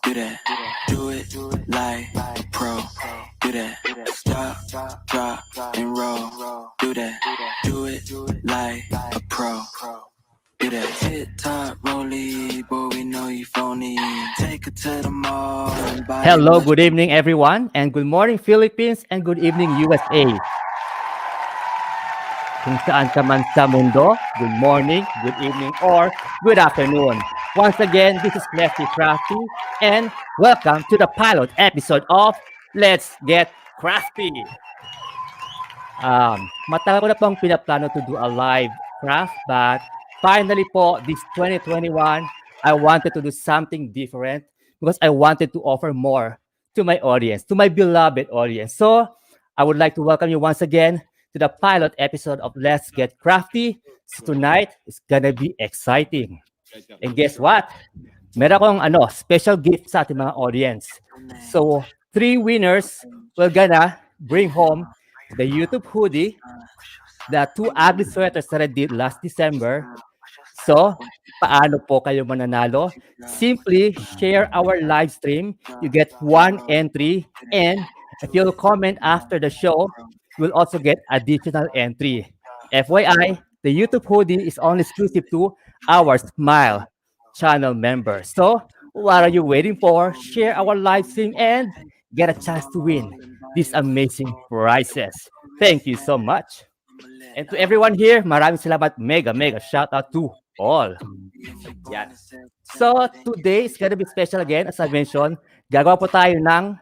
do that, do it like a pro, do that, stop, drop, and roll, do that, do it like a pro, do that, hit top, rollie, boy, we know you phony, take it to the mall. Hello, good evening everyone, and good morning Philippines, and good evening USA. Kung saan ka man sa mundo, good morning, good evening, or good afternoon. Once again, this is Lefty Crafty, and welcome to the pilot episode of Let's Get Crafty. Matagal ko na pong pinaplano to do a live craft, but finally po, this 2021, I wanted to do something different because I wanted to offer more to my audience, to my beloved audience. So, I would like to welcome you once again to the pilot episode of Let's Get Crafty. So tonight is gonna be exciting. And guess what? Meron akong special gift sa ating mga audience. So, 3 winners will gonna bring home the YouTube hoodie, the 2 ugly sweaters that I did last December. So, paano po kayo mananalo? Simply share our live stream. You get 1 entry, and if you'll comment after the show, you'll also get additional entry. FYI, the YouTube hoodie is only exclusive to our Smile channel members. So, what are you waiting for? Share our live stream and get a chance to win these amazing prizes. Thank you so much. And to everyone here, maraming salamat. Mega shout out to all. Yan. So, today is gonna be special again. As I mentioned, gagawa po tayo ng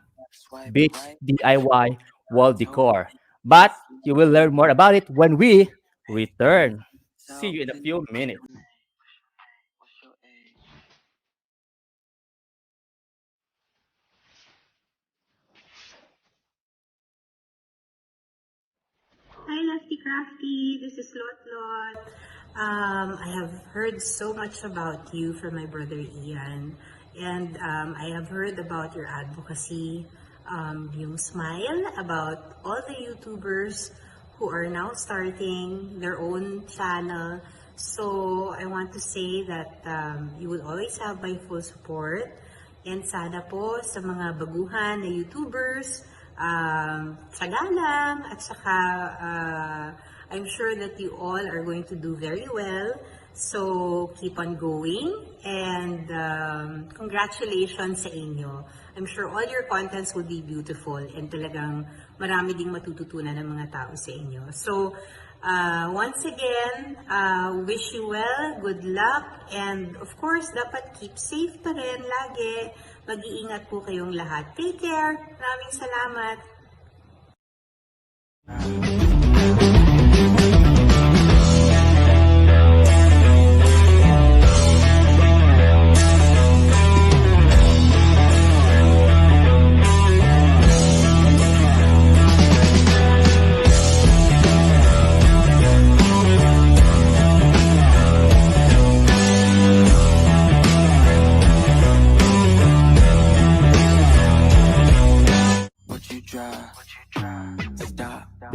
beach DIY wall decor. But you will learn more about it when we return. See you in a few minutes. Hi, Lefty Crafty. This is Lot. I have heard so much about you from my brother Ian, and I have heard about your advocacy, yung Smile, about all the YouTubers who are now starting their own channel. So I want to say that you will always have my full support, and sana po sa mga baguhan na YouTubers, tsaga lang, at saka I'm sure that you all are going to do very well. So keep on going, and congratulations sa inyo. I'm sure all your contents will be beautiful, and talagang marami ding matututunan ng mga tao sa inyo. So once again, wish you well, good luck, and of course, dapat keep safe pa rin lagi. Mag-iingat po kayong lahat. Take care. Maraming salamat.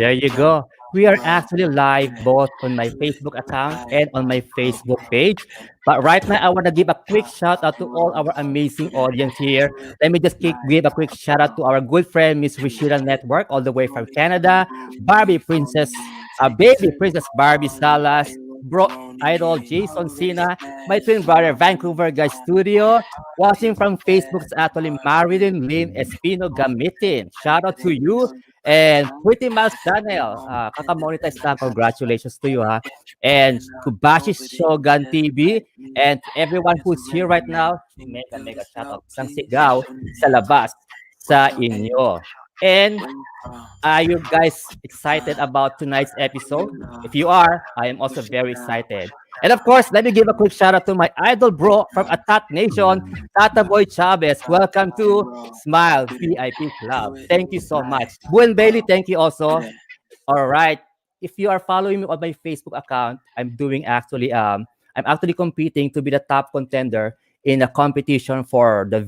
There you go. We are actually live both on my Facebook account and on my Facebook page. But right now, I want to give a quick shout out to all our amazing audience here. Let me just give a quick shout out to our good friend, Miss Rishira Network, all the way from Canada. Baby Princess Barbie Salas, Bro Idol Jason Sina, my twin brother Vancouver guys studio. Watching from Facebook is actually Marilyn Lynn Espino Gamitin. Shout out to you. And Pretty Mouse Channel, kaka-monetize na, congratulations to you, ha. And Kubashi Shogun TV, and everyone who's here right now, mega shout out. Isang sigaw sa labas sa inyo. And are you guys excited about tonight's episode? If you are, I am also very excited. And of course, let me give a quick shout out to my idol bro from Atat Nation, Tata Boy Chavez. Welcome to Smile VIP Club. Thank you so much. Buen Bailey, thank you also. All right. If you are following me on my Facebook account, I'm actually competing to be the top contender in a competition for the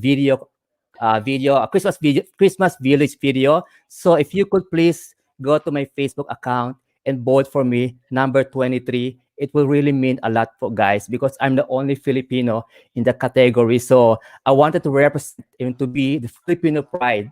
Christmas Village video. So if you could please go to my Facebook account and vote for me, number 23, it will really mean a lot for guys because I'm the only Filipino in the category. So I wanted to represent and to be the Filipino pride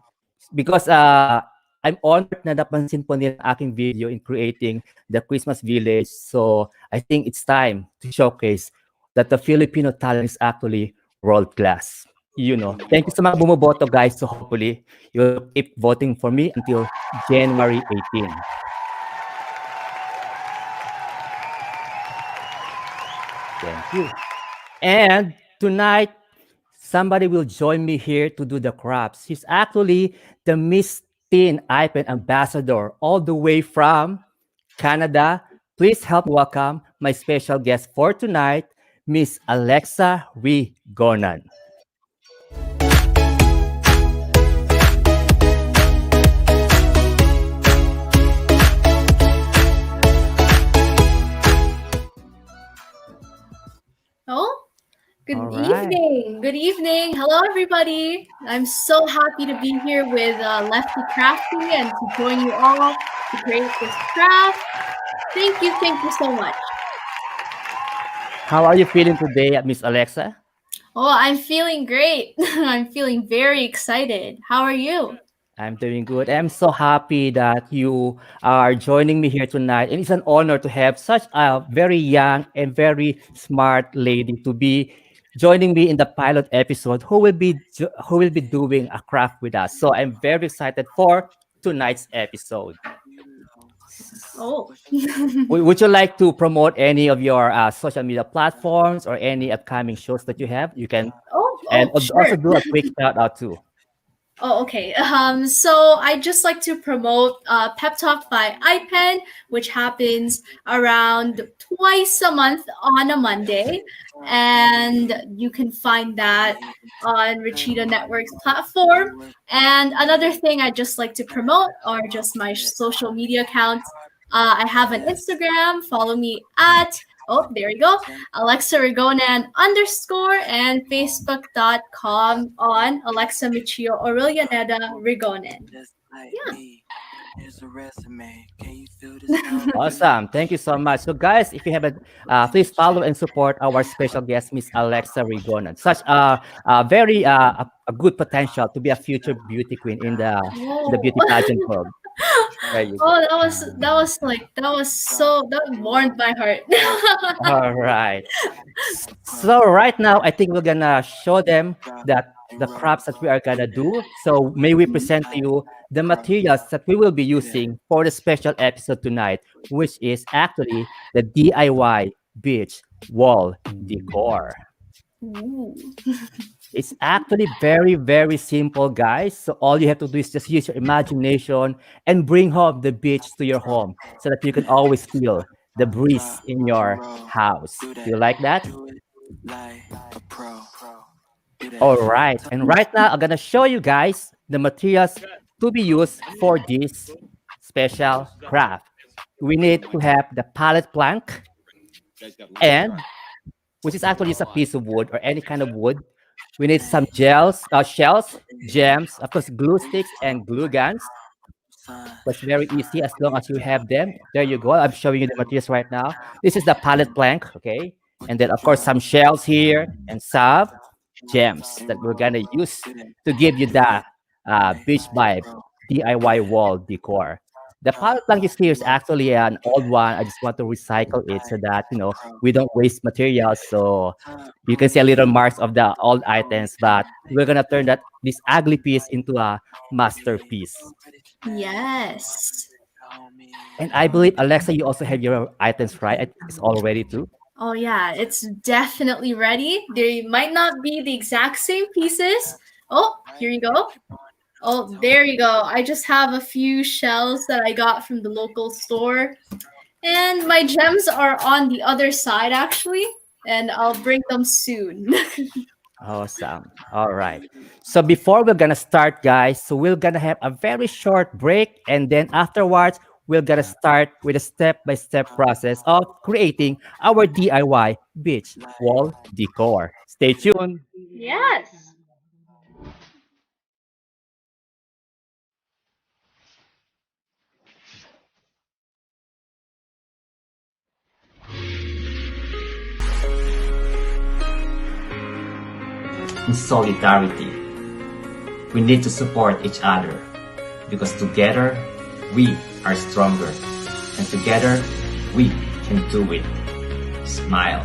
because I'm honored na napansin po nila ang aking video in creating the Christmas village. So I think it's time to showcase that the Filipino talent is actually world class. You know, thank you sa mga bumoboto guys. So hopefully you'll keep voting for me until January 18. Thank you. And tonight, somebody will join me here to do the crafts. She's actually the Miss Teen IPEN ambassador all the way from Canada. Please help me welcome my special guest for tonight, Miss Alexa Rigonan. Oh, All good right. evening. Good evening. Hello, everybody. I'm so happy to be here with Lefty Crafty and to join you all to create this craft. Thank you so much. How are you feeling today, Miss Alexa? Oh, I'm feeling great. I'm feeling very excited. How are you? I'm doing good. I'm so happy that you are joining me here tonight. And it's an honor to have such a very young and very smart lady to be joining me in the pilot episode who will be doing a craft with us. So I'm very excited for tonight's episode. Oh. Would you like to promote any of your social media platforms or any upcoming shows that you have? You can and also Sure. do a quick shout out too. Oh, okay. So I just like to promote Pep Talk by iPen, which happens around twice a month on a Monday, and you can find that on Richita Network's platform. And another thing I just like to promote are just my social media accounts. I have an Instagram. Follow me at there you go. Alexa Rigonan underscore and Facebook.com on Alexa Michio Aurelianeda Rigonan. Yeah. Here's a resume. Can you feel the smoke? Awesome. Thank you so much. So, guys, if you haven't, please follow and support our special guest, Miss Alexa Rigonan. Such a very a good potential to be a future beauty queen in the Oh. beauty pageant world. There you go. Oh, that warmed my heart. All right. So right now, I think we're gonna show them that the crafts that we are gonna do. So may we present to you the materials that we will be using for the special episode tonight, which is actually the DIY beach wall decor. Ooh. It's actually very, very simple, guys. So all you have to do is just use your imagination and bring home the beach to your home so that you can always feel the breeze in your house. Do you like that? Like a pro. Do All that. right. And right now, I'm going to show you guys the materials to be used for this special craft. We need to have the pallet plank and which is actually just a piece of wood or any kind of wood. We need some shells, gems, of course, glue sticks and glue guns. That's very easy as long as you have them. There you go. I'm showing you the materials right now. This is the pallet plank, okay? And then, of course, some shells here and some gems that we're gonna use to give you the beach vibe DIY wall decor. The pallet plank is here is actually an old one. I just want to recycle it so that we don't waste materials. So you can see a little marks of the old items, but we're gonna turn this ugly piece into a masterpiece. Yes. And I believe Alexa, you also have your items right. I think it's all ready too. Oh yeah, it's definitely ready. They might not be the exact same pieces. Oh, here you go. Oh, there you go. I just have a few shells that I got from the local store. And my gems are on the other side actually, and I'll bring them soon. Awesome. All right. So before we're gonna start, guys, so we're gonna have a very short break, and then afterwards, we're gonna start with a step-by-step process of creating our DIY beach wall decor. Stay tuned. Yes. in solidarity. We need to support each other because together we are stronger and together we can do it. Smile.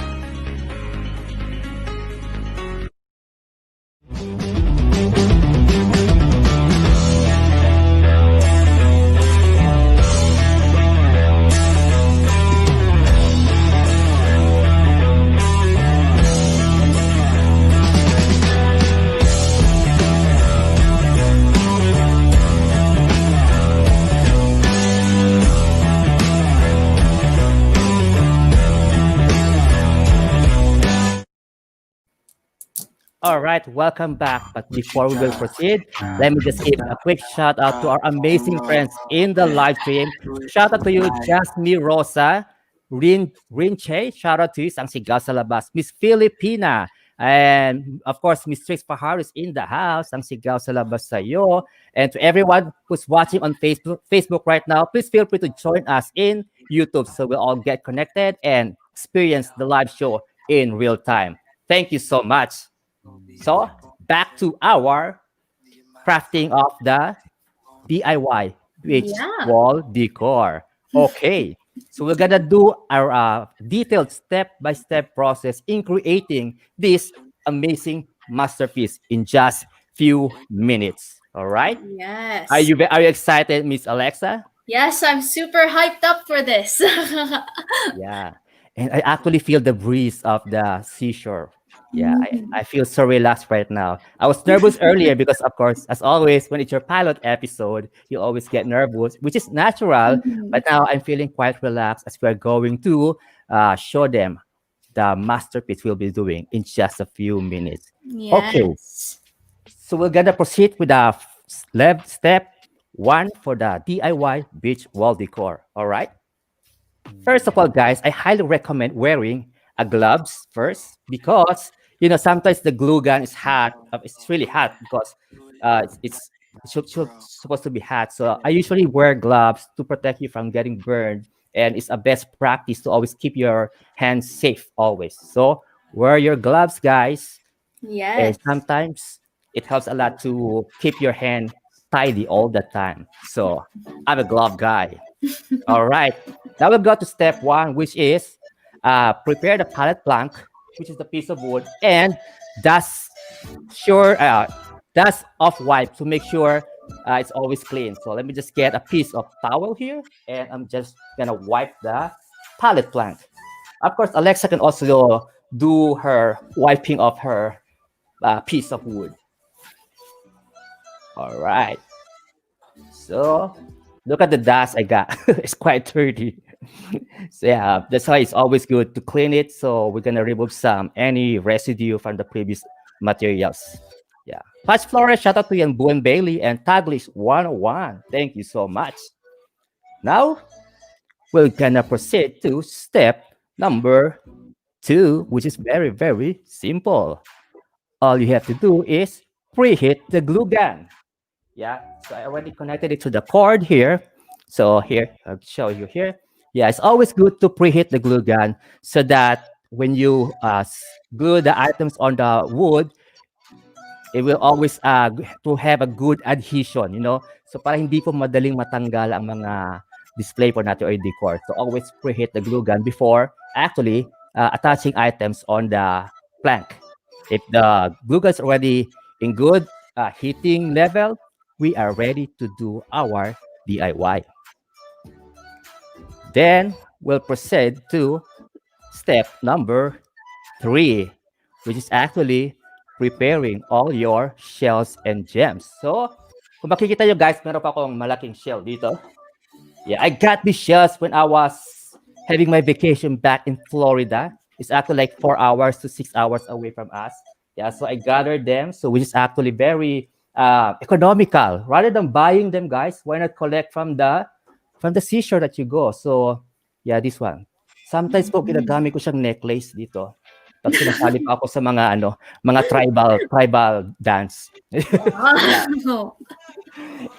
All right, welcome back. But before we will proceed, let me just give a quick shout out to our amazing friends in the live stream. Shout out to you, Jasmine Rosa, Rin Che. Shout out to you, Sang Sigaw sa Labas, Miss Filipina, and of course, Miss Trix Paharis in the house. Sang Sigaw sa Labas sa'yo. And to everyone who's watching on Facebook right now, please feel free to join us in YouTube so we'll all get connected and experience the live show in real time. Thank you so much. So back to our crafting of the DIY beach Yeah. wall decor. Okay, so we're gonna do our detailed step-by-step process in creating this amazing masterpiece in just few minutes. All right, Yes. are you excited, Miss Alexa? Yes, I'm super hyped up for this. Yeah. And I actually feel the breeze of the seashore. Yeah, Mhm. I feel so relaxed right now. I was nervous earlier because, of course, as always, when it's your pilot episode, you always get nervous, which is natural. Mhm. But now I'm feeling quite relaxed as we're going to show them the masterpiece we'll be doing in just a few minutes. Okay, Yes. so we're gonna proceed with the left step one for the DIY beach wall decor. All right. First of all, guys, I highly recommend wearing a gloves first because sometimes the glue gun is hot. It's really hot because it should supposed to be hot. So I usually wear gloves to protect you from getting burned, and it's a best practice to always keep your hands safe always. So wear your gloves, guys, and Yes. sometimes it helps a lot to keep your hand tidy all the time. So I'm a glove guy. All right. Now we'll go to step one, which is prepare the pallet plank, which is the piece of wood, and dust sure dust off wipe to make sure it's always clean. So let me just get a piece of towel here, and I'm just gonna wipe the pallet plank. Of course, Alexa can also do her wiping of her piece of wood. All right. So look at the dust I got. It's quite dirty. So yeah, that's why it's always good to clean it. So we're gonna remove some any residue from the previous materials. Yeah. Patch Flores, shout out to Yan Buen Bailey and Taglish 101. Thank you so much. Now we're gonna proceed to step number two, which is very, very simple. All you have to do is preheat the glue gun. Yeah, so I already connected it to the cord here. So here, I'll show you here. Yeah, it's always good to preheat the glue gun so that when you glue the items on the wood, it will always to have a good adhesion, So para hindi po madaling matanggal ang mga display po natin or decor. So always preheat the glue gun before actually attaching items on the plank. If the glue gun is already in good heating level, we are ready to do our DIY. Then we'll proceed to step number three, which is actually preparing all your shells and gems. So, kung makikita nyo guys, meron pa akong malaking shell dito. Yeah, I got these shells when I was having my vacation back in Florida. It's actually like 4 hours to 6 hours away from us. Yeah, so I gathered them. So which is actually very economical. Rather than buying them, guys, why not collect from the seashore that you go? So yeah, this one. Sometimes po ginagamit ko siyang necklace dito. Pag sinasali pa ako sa mga tribal dance. Yeah. Wow.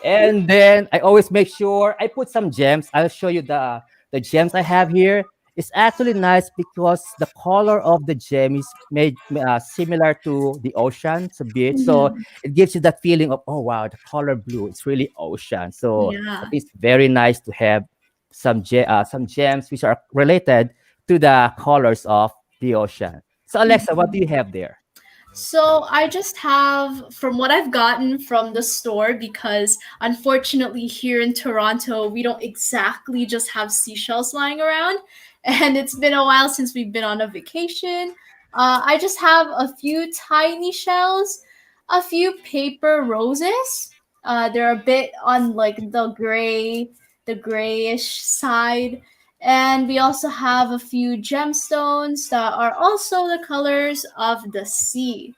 And then I always make sure I put some gems. I'll show you the gems I have here. It's actually nice because the color of the gem is made similar to the ocean, so beach. So Mhm. it gives you that feeling of, oh wow, the color blue. It's really ocean. So Yeah. it's very nice to have some gems which are related to the colors of the ocean. So Alexa, what do you have there? So I just have from what I've gotten from the store because unfortunately here in Toronto we don't exactly just have seashells lying around and it's been a while since we've been on a vacation. I just have a few tiny shells, a few paper roses. They're a bit on like the grayish side. And we also have a few gemstones that are also the colors of the sea.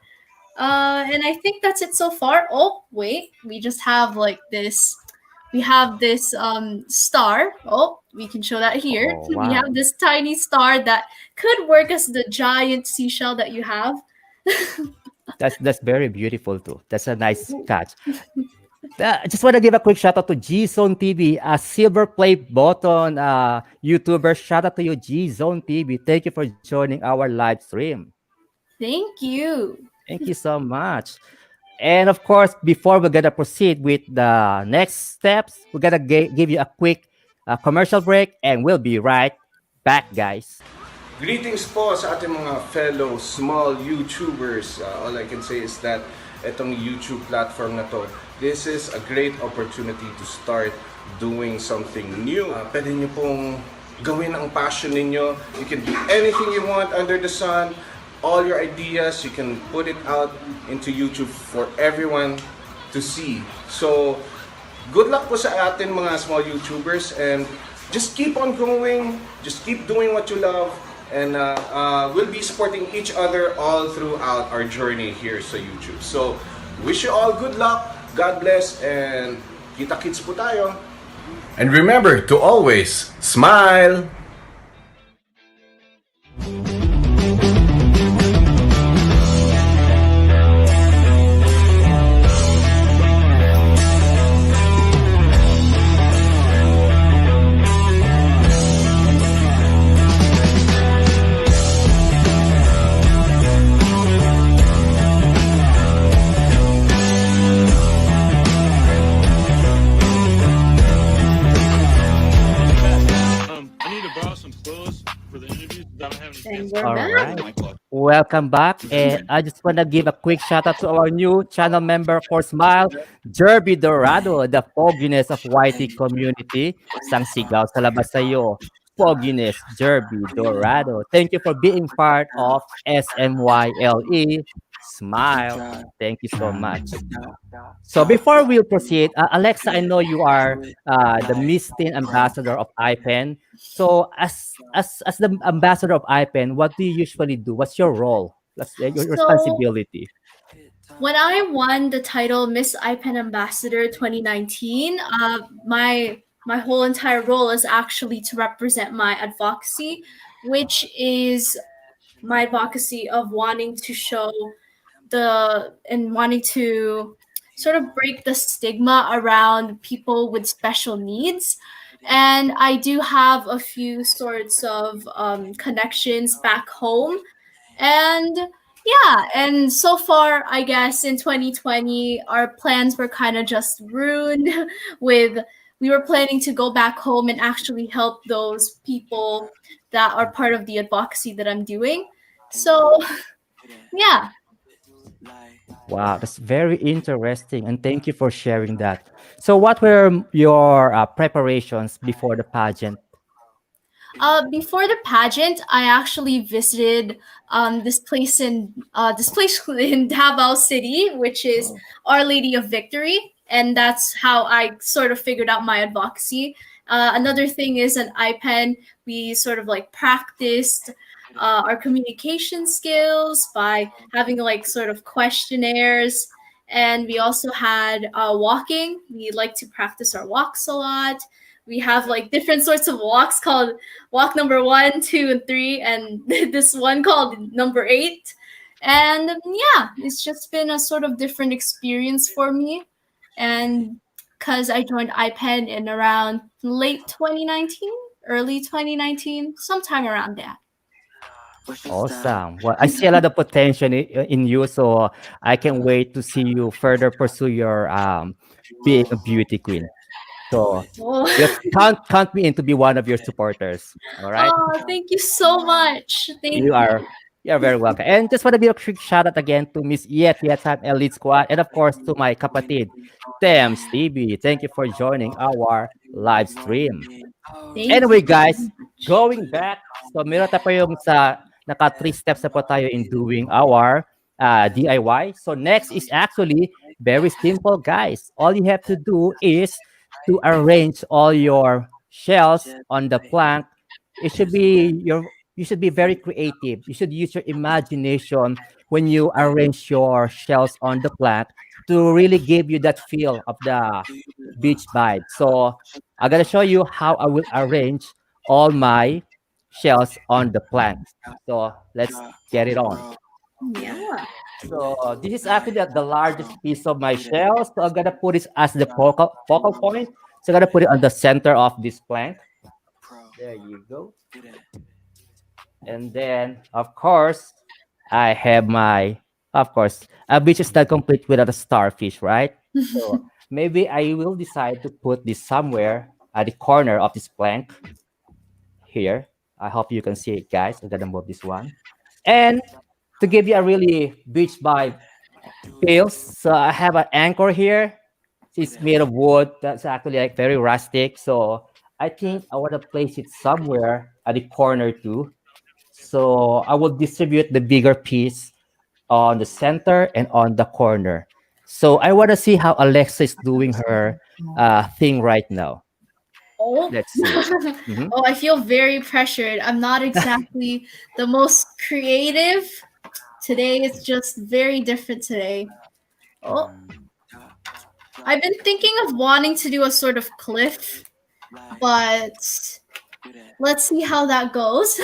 And I think that's it so far. Oh, wait, we just have like this. We have this star. Oh, we can show that here. Oh We wow, have this tiny star that could work as the giant seashell that you have. that's very beautiful too. That's a nice catch. I just want to give a quick shout out to G Zone TV, a silver play button YouTuber. Shout out to you, G Zone TV. Thank you for joining our live stream. Thank you. Thank you so much. And of course, before we're gonna proceed with the next steps, we're gonna give you a quick commercial break, and we'll be right back, guys. Greetings po sa ating mga fellow small YouTubers. All I can say is that itong YouTube platform na to, this is a great opportunity to start doing something new. Pwede nyo pong gawin ang passion ninyo. You can do anything you want under the sun. All your ideas, you can put it out into YouTube for everyone to see. So, good luck po sa atin mga small YouTubers and just keep on going, just keep doing what you love, and we'll be supporting each other all throughout our journey here sa YouTube. So, wish you all good luck, God bless, and kita-kits po tayo. And remember to always smile! I need to borrow some clothes for the interview because I don't have any And pants. we're All back. right. Welcome back. And I just want to give a quick shout out to our new channel member for Smile, Jerby Dorado, the fogginess of YT community. Isang sigaw sa labas sa'yo. Fogginess, Jerby Dorado. Thank you for being part of SMYLE. Smile. Thank you so much. So before we proceed, Alexa, I know you are the Miss Teen Ambassador of IPEN. So as the ambassador of IPEN, what do you usually do? What's your role? What's your So responsibility? when I won the title Miss IPEN Ambassador 2019, my whole entire role is actually to represent my advocacy, which is my advocacy of wanting to show wanting to sort of break the stigma around people with special needs. And I do have a few sorts of connections back home. And yeah, and so far, I guess in 2020, our plans were kind of just ruined with we were planning to go back home and actually help those people that are part of the advocacy that I'm doing. So, yeah. Wow, that's very interesting, and thank you for sharing that. So, what were your preparations before the pageant? Before the pageant, I actually visited this place in Davao City, which is Oh, Our Lady of Victory, and that's how I sort of figured out my advocacy. Another thing is an iPen. We sort of like practiced our communication skills by having like sort of questionnaires, and we also had walking. We like to practice our walks a lot. We have like different sorts of walks called walk number 1, 2, and 3, and this one called number 8. And yeah, it's just been a sort of different experience for me. And because I joined iPen in around late 2019. early 2019, sometime around that. What's your style? Awesome. Well, I see a lot of potential in you, so I can't wait to see you further pursue your being a beauty queen. So Oh, just count me in to be one of your supporters. All right. oh, thank you so much. Thank You you. are you're very welcome. And just want to be a quick shout out again to Miss Yet Elite Squad, and of course to my kapatid, Tem Stevie. Thank you for joining our live stream. Thank you Anyway, guys, so much. going back, so meron tayo pa yung sa naka three steps na po tayo in doing our DIY. So next is actually very simple, guys. All you have to do is to arrange all your shells on the plank. It should be your you should be very creative. You should use your imagination when you arrange your shells on the plank to really give you that feel of the beach vibe. So I'm gonna show you how I will arrange all my shells on the planks. So let's get it on. Yeah. So this is actually the largest piece of my shell. So I'm gonna put it as the focal point. So I'm gonna put it on the center of this plank. There you go. And then of course I have my a beach is not complete without a starfish, right? So maybe I will decide to put this somewhere at the corner of this plank here. I hope you can see it, guys. I'm gonna move this one. And to give you a really beach vibe feels, so I have an anchor here. It's made of wood. That's actually like very rustic. So I think I want to place it somewhere at the corner too. So I will distribute the bigger piece on the center and on the corner. So I want to see how Alexa is doing her thing right now. Oh. Let's see. Mhm. Oh, I feel very pressured. I'm not exactly the most creative. Today it's just very different today. Oh, I've been thinking of wanting to do a sort of cliff, but let's see how that goes.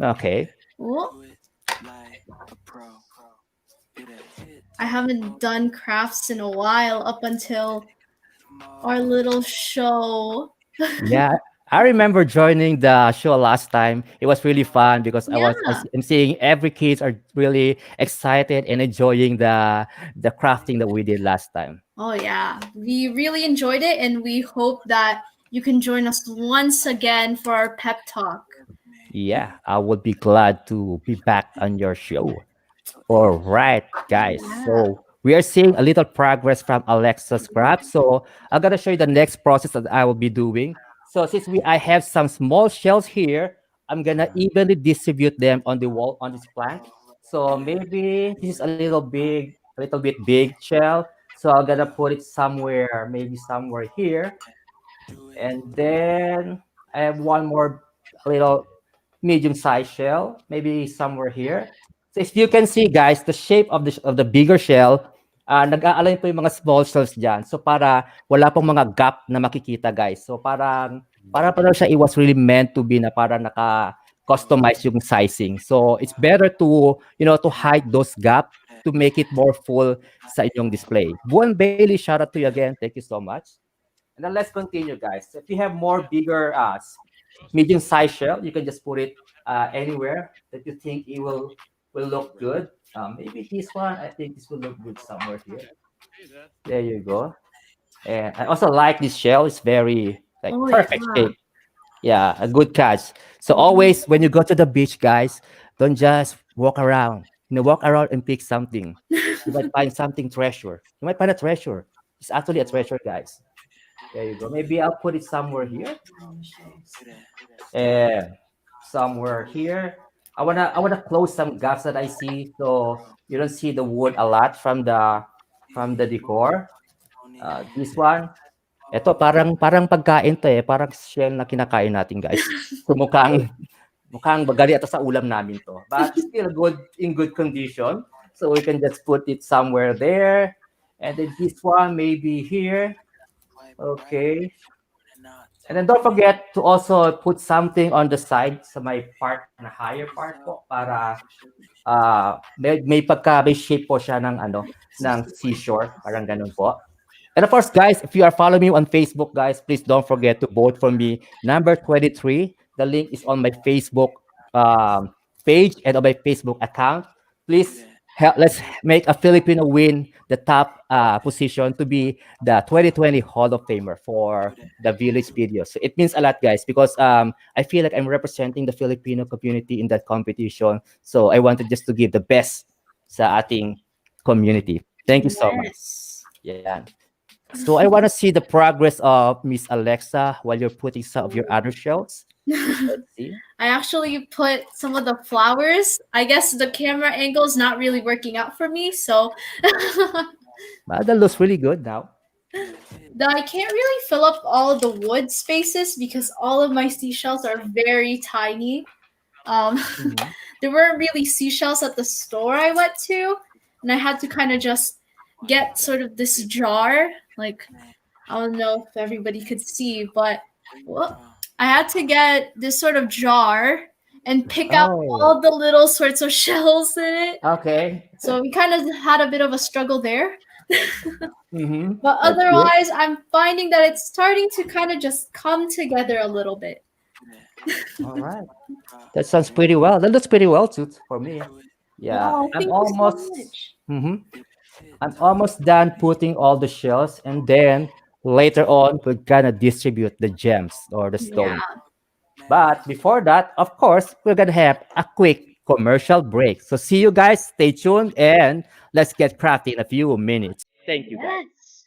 Okay. Oh, I haven't done crafts in a while up until our little show. Yeah, I remember joining the show last time. It was really fun because Yeah. I'm seeing every kids are really excited and enjoying the crafting that we did last time. Oh, yeah. We really enjoyed it, and we hope that you can join us once again for our pep talk. Yeah, I would be glad to be back on your show. All right, guys. Yeah. So we are seeing a little progress from Alexa's craft. So I'm gonna show you the next process that I will be doing. So since I have some small shells here, I'm gonna evenly distribute them on the wall on this plank. So maybe this is a little bit big shell. So I'm gonna put it somewhere, maybe somewhere here, and then I have one more little medium-sized shell, maybe somewhere here. So if you can see, guys, the shape of the bigger shell, nag-a-align po yung mga small shells dyan. So para wala pong mga gap na makikita, guys. So para siya, it was really meant to be na para naka-customize yung sizing. So it's better to, to hide those gap to make it more full sa inyong display. Buon Bailey, shout out to you again. Thank you so much. And then let's continue, guys. If you have more bigger medium-sized shell, you can just put it anywhere that you think it will look good. Maybe this one, I think this will look good somewhere here. There you go. And I also like this shell. It's very like Oh, perfect yeah. shape. Yeah, a good catch. So always when you go to the beach, guys, don't just walk around. Walk around and pick something. You might find something treasure. You might find a treasure. It's actually a treasure, guys. There you go. Maybe I'll put it somewhere here. And somewhere here. I wanna close some gaps that I see so you don't see the wood a lot from the decor. This one, ito parang pagkain to parang shell na kinakain natin guys. So mukhang bagali ata sa ulam namin to. But still good in good condition. So we can just put it somewhere there. And then this one maybe here. Okay. And then don't forget to also put something on the side sa may part na higher part po para may shape po siya ng ng seashore, parang ganun po. And of course, guys, if you are following me on Facebook, guys, please don't forget to vote for me. Number 23. The link is on my Facebook um, page and on my Facebook account. Do Please that. let's make a Filipino win the top position to be the 2020 Hall of Famer for Do that. the Village video. So it means a lot, guys, because I feel like I'm representing the Filipino community in that competition. So I wanted just to give the best sa ating community. Thank you so much. Yes. Yeah. So I want to see the progress of Miss Alexa while you're putting some of your other shells. Let's see. I actually put some of the flowers. I guess the camera angle is not really working out for me, so That looks really good now. I can't really fill up all of the wood spaces because all of my seashells are very tiny. Um, Mhm. there weren't really seashells at the store I went to, and I had to kind of just get sort of this jar. Like, I don't know if everybody could see, but well, I had to get this sort of jar and pick out Oh, all the little sorts of shells in it. okay. So we kind of had a bit of a struggle there. But That's good. otherwise, I'm finding that it's starting to kind of just come together a little bit. All right. That sounds pretty well. That looks pretty well too for me. Yeah, Oh, I'm thank you so almost. much. Mhm. I'm almost done putting all the shells, and then later on we're gonna distribute the gems or the Yeah. stones. But before that, of course, we're gonna have a quick commercial break. So see you guys. Stay tuned, and let's get crafty in a few minutes. Thank you, guys. Yes.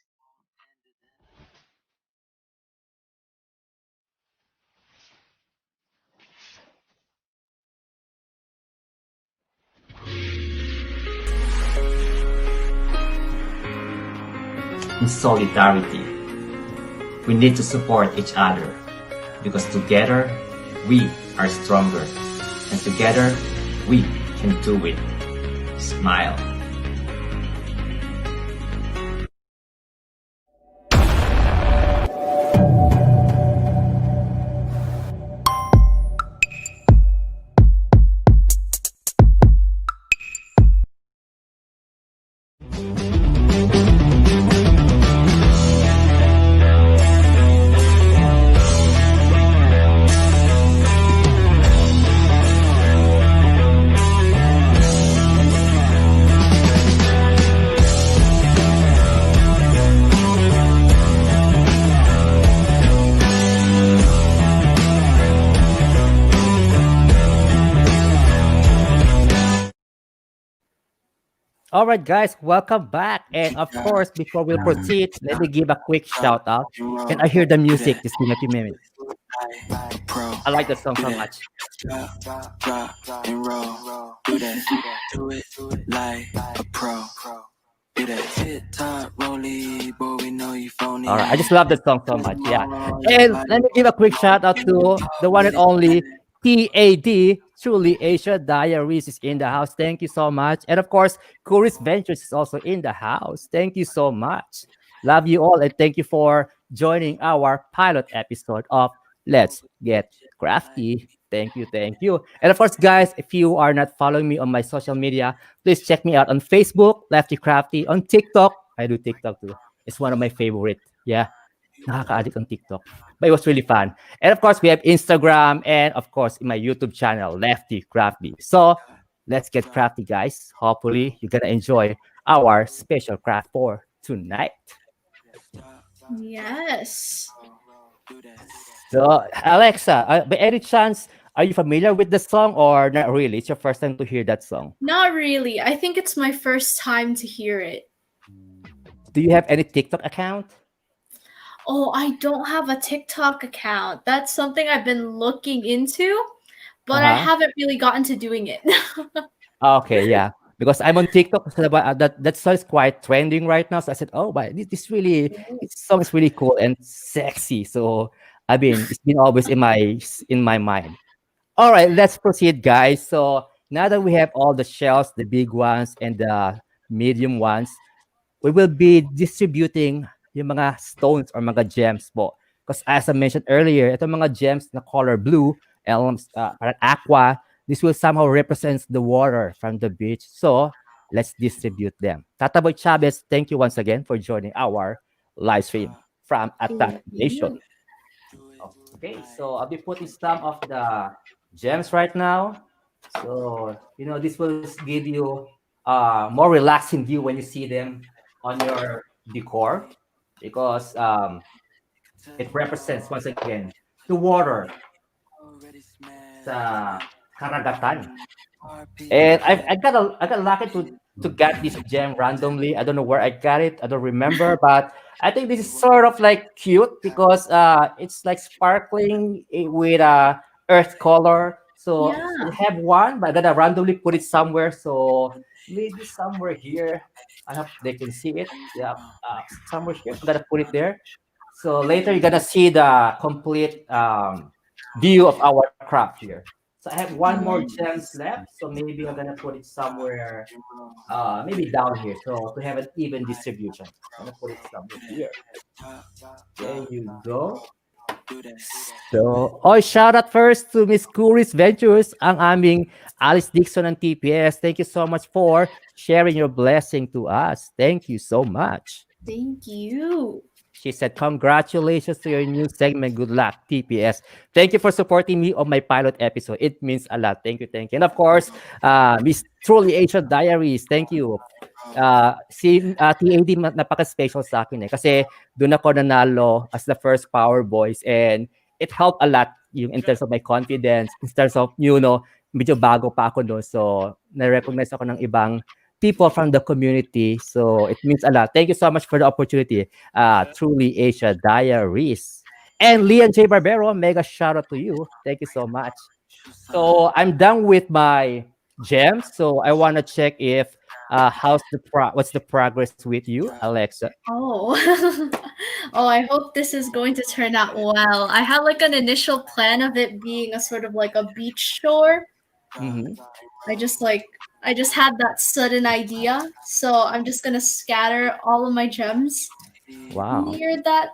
In solidarity, we need to support each other because together we are stronger, and together we can do it. Smile. All right, guys, welcome back. And of course, before we proceed, let me give a quick shout out. And I hear the music just in a few minutes. Pro. I like the song Do so that. much. Drop, and roll. Do that. Do it like a pro. Do that. Hit top, rolly, boy, we know you phony. All right, I just love the song so much. Yeah. And let me give a quick shout out to the one and only TAD, Truly Asia Diaries is in the house. Thank you so much. And of course, Kuris Ventures is also in the house. Thank you so much. Love you all and thank you for joining our pilot episode of Let's Get Crafty. Thank you, thank you. And of course, guys, if you are not following me on my social media, please check me out on Facebook, Lefty Crafty, on TikTok. I do TikTok too. It's one of my favorite. Yeah, nakaka-addict on TikTok. But it was really fun. And of course, we have Instagram and of course in my YouTube channel, Lefty Crafty. So let's get crafty, guys. Hopefully, you're gonna enjoy our special craft for tonight. Yes. So, Alexa, by any chance, are you familiar with the song or not really? It's your first time to hear that song. Not really. I think it's my first time to hear it. Do you have any TikTok account? Oh, I don't have a TikTok account. That's something I've been looking into, but I Uh-huh. haven't really gotten to doing it. Okay, yeah. Because I'm on TikTok, so that song is quite trending right now. So I said, "Oh, but this song is really cool and sexy." So I mean, it's been always in my mind. All right, let's proceed, guys. So now that we have all the shells, the big ones and the medium ones, we will be distributing yung mga stones or mga gems po. Because as I mentioned earlier, itong mga gems na color blue, parang aqua, this will somehow represent the water from the beach. So, let's distribute them. Tataboy Chavez, thank you once again for joining our live stream from at that nation. Mhm. Okay, so I'll be putting some of the gems right now. So this will give you more relaxing view when you see them on your decor because it represents once again the water sa karagatan. And I got lucky to get this gem randomly. I don't know where I got it. I don't remember, but I think this is sort of like cute because it's like sparkling with earth color. So I Yeah. have one, but I gotta randomly put it somewhere. So maybe somewhere here. I hope they can see it. Yeah, somewhere here. I'm gonna put it there. So later you're gonna see the complete view of our craft here. So I have one more gems left. So maybe I'm gonna put it somewhere, maybe down here. So to have an even distribution, I'm gonna put it somewhere here. There you go. So, shout out first to Miss Curry's Ventures, ang aming Alice Dixon ng TPS. Thank you so much for sharing your blessing to us. Thank you so much. Thank you. She said, congratulations to your new segment. Good luck, TPS. Thank you for supporting me on my pilot episode. It means a lot. Thank you, thank you. And of course, Miss Truly Asian Diaries, thank you. Si TAD napaka-special sa akin eh. Kasi doon ako nanalo as the first Power Boys and it helped a lot yung in terms of my confidence, in terms of, medyo bago pa ako doon. So, na-recognize ako ng ibang people from the community. So, it means a lot. Thank you so much for the opportunity. Truly Asia Diaries. And Leon J. Barbero, mega shout out to you. Thank you so much. So, I'm done with my gems. So, I want to check if what's the progress with you, Alexa? Oh. Oh, I hope this is going to turn out well. I had like an initial plan of it being a sort of like a beach shore. Mm-hmm. I just had that sudden idea. So I'm just gonna scatter all of my gems Wow. near that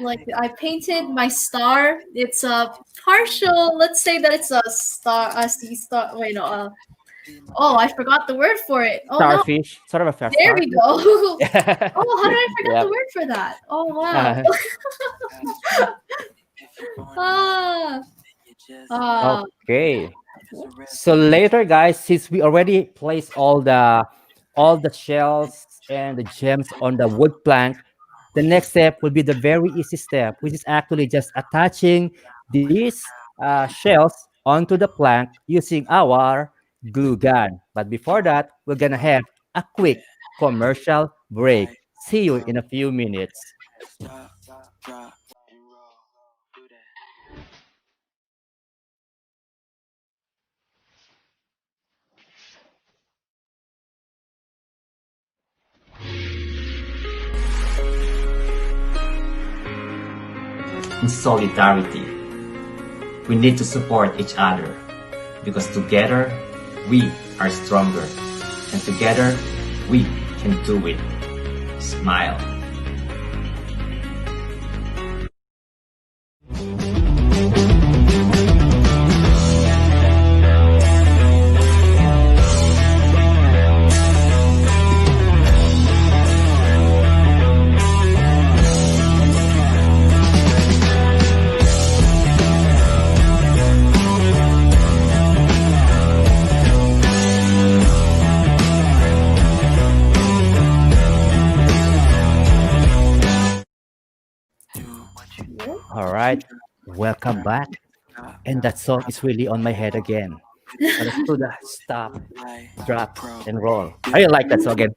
like I painted my star. It's a partial, let's say that it's a star, a sea star. Wait, no, oh, I forgot the word for it. Oh no, Starfish, sort of a there we starfish. go. Oh, how did I forget Yep. the word for that? Oh wow. Ah, ah, Okay. So later, guys, since we already placed all the shells and the gems on the wood plank, the next step will be the very easy step, which is actually just attaching these shells onto the plank using our glue gun. But before that, we're gonna have a quick commercial break. See you in a few minutes. In solidarity, we need to support each other because together we are stronger and together we can do it. Smile. All right, welcome back. And that song is really on my head again. So let's do the stop, drop, and roll. I like that song again.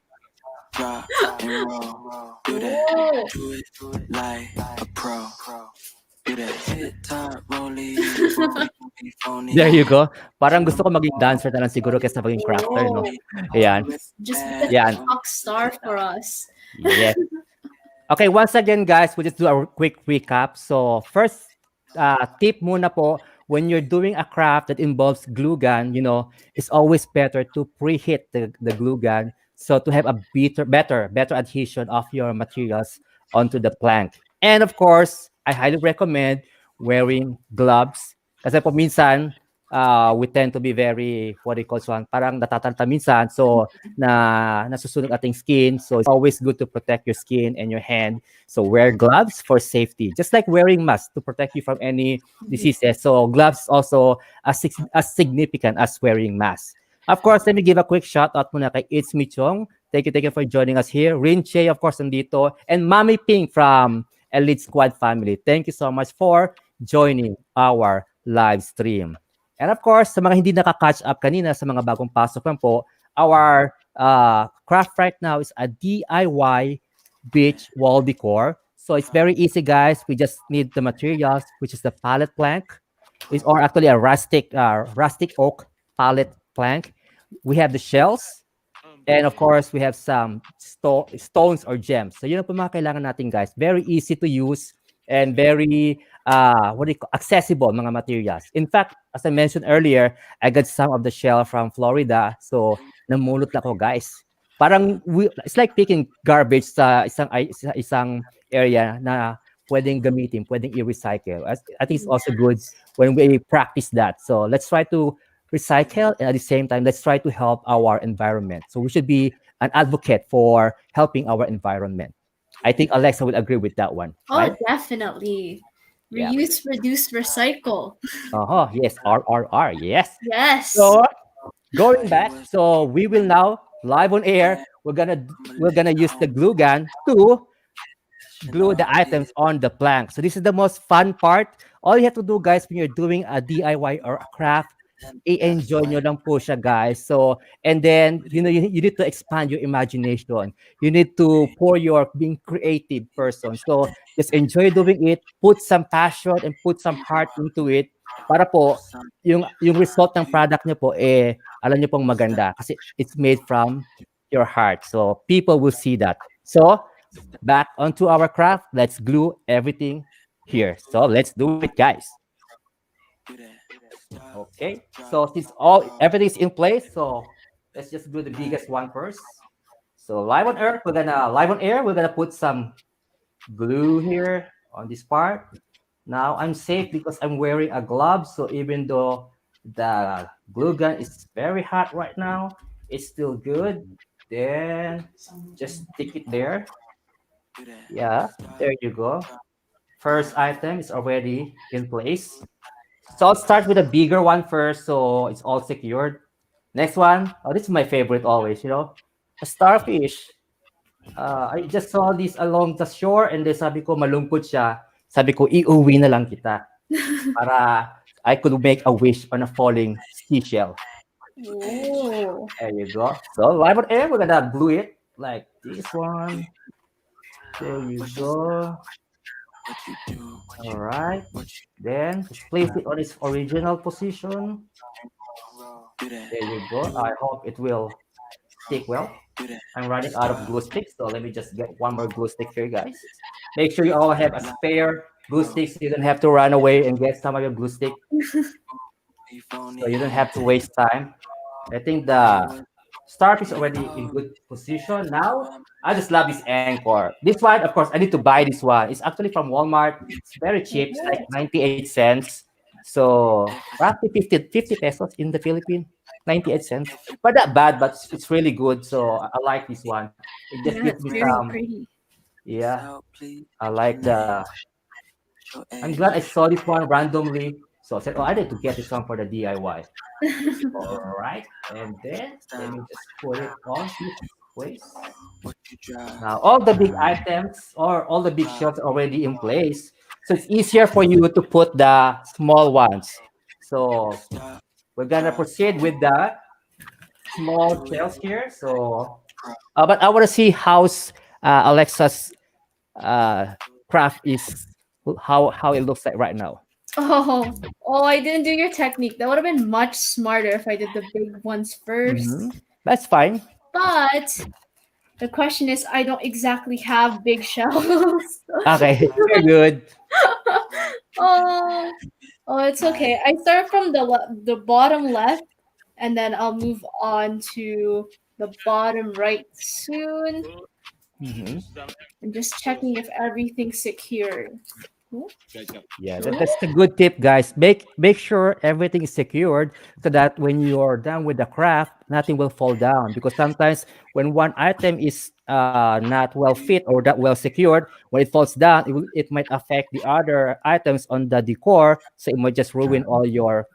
Drop and roll. Do that. whoa. Do it like a pro. Do that. Hit top, rollie. There you go. Parang gusto ko maging dancer na lang siguro kaysa maging crafter, no? Ayan. Just be the Yan. TikTok star for us. Yes. Okay, once again, guys, we'll just do a quick recap. So, first tip muna po, when you're doing a craft that involves glue gun, it's always better to preheat the glue gun so to have a better adhesion of your materials onto the plank. And of course, I highly recommend wearing gloves. Kasi po minsan, we tend to be very, what do you call this one, parang natataranta minsan. So, nasusunog ating skin. So, it's always good to protect your skin and your hand. So, wear gloves for safety. Just like wearing masks to protect you from any diseases. So, gloves is also as significant as wearing masks. Of course, let me give a quick shout out muna kay It's Me Chong. Thank you for joining us here. Rin Che, of course, nandito. And Mami Ping from Elite Squad family. Thank you so much for joining our live stream. And of course, sa mga hindi naka-catch up kanina, sa mga bagong pasok lang po, our craft right now is a DIY beach wall decor. So it's very easy, guys. We just need the materials, which is the pallet plank, is or actually a rustic oak pallet plank. We have the shells, and of course, we have some stones or gems. So yun ang po mga kailangan natin, guys. Very easy to use and very accessible mga materials. In fact, as I mentioned earlier, I got some of the shell from Florida. So namulot na ko, guys. Parang it's like picking garbage sa isang area na pwedeng gamitin, pwedeng i-recycle. I think it's also good when we practice that. So let's try to recycle, and at the same time, let's try to help our environment. So we should be an advocate for helping our environment. I think Alexa will agree with that one, Oh, right? definitely. Yeah. Reuse, reduce, recycle. Uh-huh. Yes. R. Yes. Yes. So going back, so we will now live on air. We're gonna use the glue gun to glue the items on the plank. So this is the most fun part. All you have to do, guys, when you're doing a DIY or a craft, i-enjoy nyo lang po siya, guys. So, and then, you need to expand your imagination. You need to pour your being creative person. So, just enjoy doing it. Put some passion and put some heart into it para po, yung result ng product nyo po, alam nyo pong maganda kasi it's made from your heart. So, people will see that. So, back onto our craft. Let's glue everything here. So, let's do it, guys. Okay, so since everything's in place, so let's just do the biggest one first. So live on air, we're gonna put some glue here on this part. Now I'm safe because I'm wearing a glove, so even though the glue gun is very hot right now, it's still good. Then just stick it there. Yeah, there you go. First item is already in place. So I'll start with a bigger one first, so it's all secured. Next one, oh, this is my favorite always, a starfish. I just saw this along the shore and then sabi ko malungkot siya. Sabi ko, iuwi na lang kita para I could make a wish on a falling seashell. Oh. There you go. So live on air, we're gonna glue it like this one. There you go. All right. Then just place it on its original position. There you go. I hope it will stick well. I'm running out of glue sticks, so let me just get one more glue stick here, guys. Make sure you all have a spare glue stick so you don't have to run away and get some of your glue stick. So you don't have to waste time. I think the starfish is already in good position. Now, I just love this anchor. This one, of course, I need to buy this one. It's actually from Walmart. It's very cheap. It's like 98 cents. So, roughly 50 pesos in the Philippines. 98 cents. But not bad, but it's really good. So, I like this one. It just Yeah, gives it's me very some, pretty. yeah, I like I'm glad I saw this one randomly. So I said, oh, I need to get this one for the DIY. All right. And then let me just put it on this place. Now, all the big items or all the big shelves are already in place. So it's easier for you to put the small ones. So we're gonna proceed with the small shelves here. So, but I want to see how's Alexa's uh, craft is, how it looks like right now. Oh, I didn't do your technique. That would have been much smarter if I did the big ones first. That's fine. But the question is, I don't exactly have big shells. Okay, very good. Oh, oh, it's okay. I start from the bottom left, and then I'll move on to the bottom right soon. Mhm. I'm just checking if everything's secure. Ooh, Yeah, ooh. that's a good tip, guys. Make sure everything is secured so that when you're done with the craft, nothing will fall down. Because sometimes when one item is not well fit or that well secured, when it falls down, it might affect the other items on the decor. So it might just ruin all your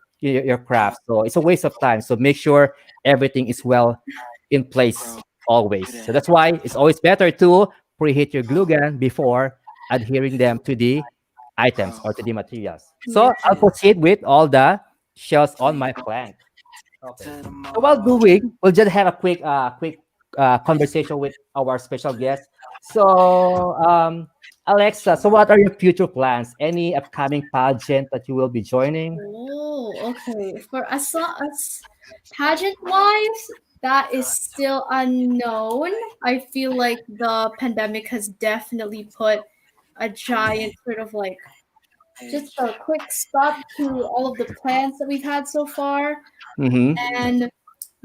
craft. So it's a waste of time. So make sure everything is well in place always. So that's why it's always better to preheat your glue gun before adhering them to the items or to the materials. So Yes. I'll proceed with all the shells on my plank. Okay. So while doing, we'll just have a quick conversation with our special guest. So Alexa, so what are your future plans? Any upcoming pageant that you will be joining? Oh, okay. For as long as pageant wise, that is still unknown. I feel like the pandemic has definitely put a giant sort of like just a quick stop to all of the plans that we've had so far. Mm-hmm. And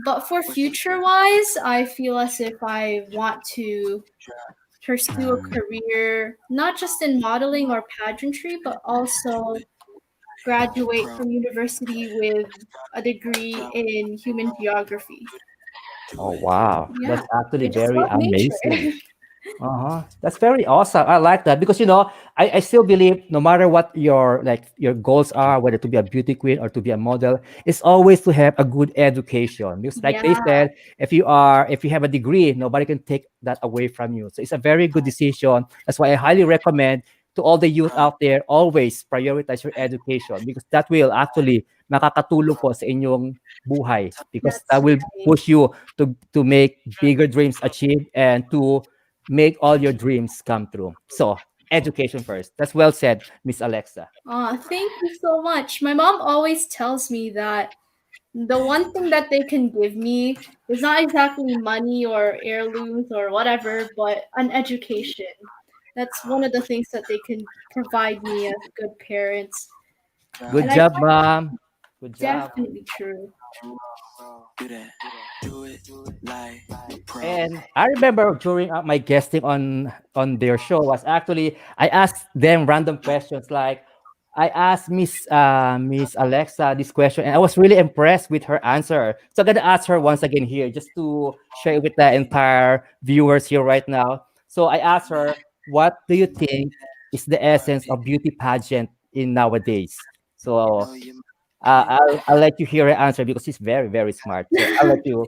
but for future wise, I feel as if I want to pursue a career not just in modeling or pageantry, but also graduate from university with a degree in human geography. Oh wow, Yeah, that's actually I just very love nature. amazing. Uh-huh. That's very awesome. I like that because I still believe no matter what your goals are, whether to be a beauty queen or to be a model, it's always to have a good education. Because like they Yeah, said, if you have a degree, nobody can take that away from you. So it's a very good decision. That's why I highly recommend to all the youth out there, always prioritize your education because that will actually makakatulong po sa inyong buhay because that's that will right. push you to make bigger dreams achieved and to make all your dreams come true. So, education first. That's well said, Miss Alexa. Thank you so much. My mom always tells me that the one thing that they can give me is not exactly money or heirlooms or whatever, but an education. That's one of the things that they can provide me as good parents. Good And I job, find mom. Good job. definitely true. Do that. Do it like pro. And I remember during my guesting on their show was actually I asked them random questions like I asked Miss Alexa this question and I was really impressed with her answer. So I'm gonna ask her once again here just to share it with the entire viewers here right now. So I asked her, what do you think is the essence of beauty pageant in nowadays? So I'll let you hear her answer because she's very, very smart. So I'll let you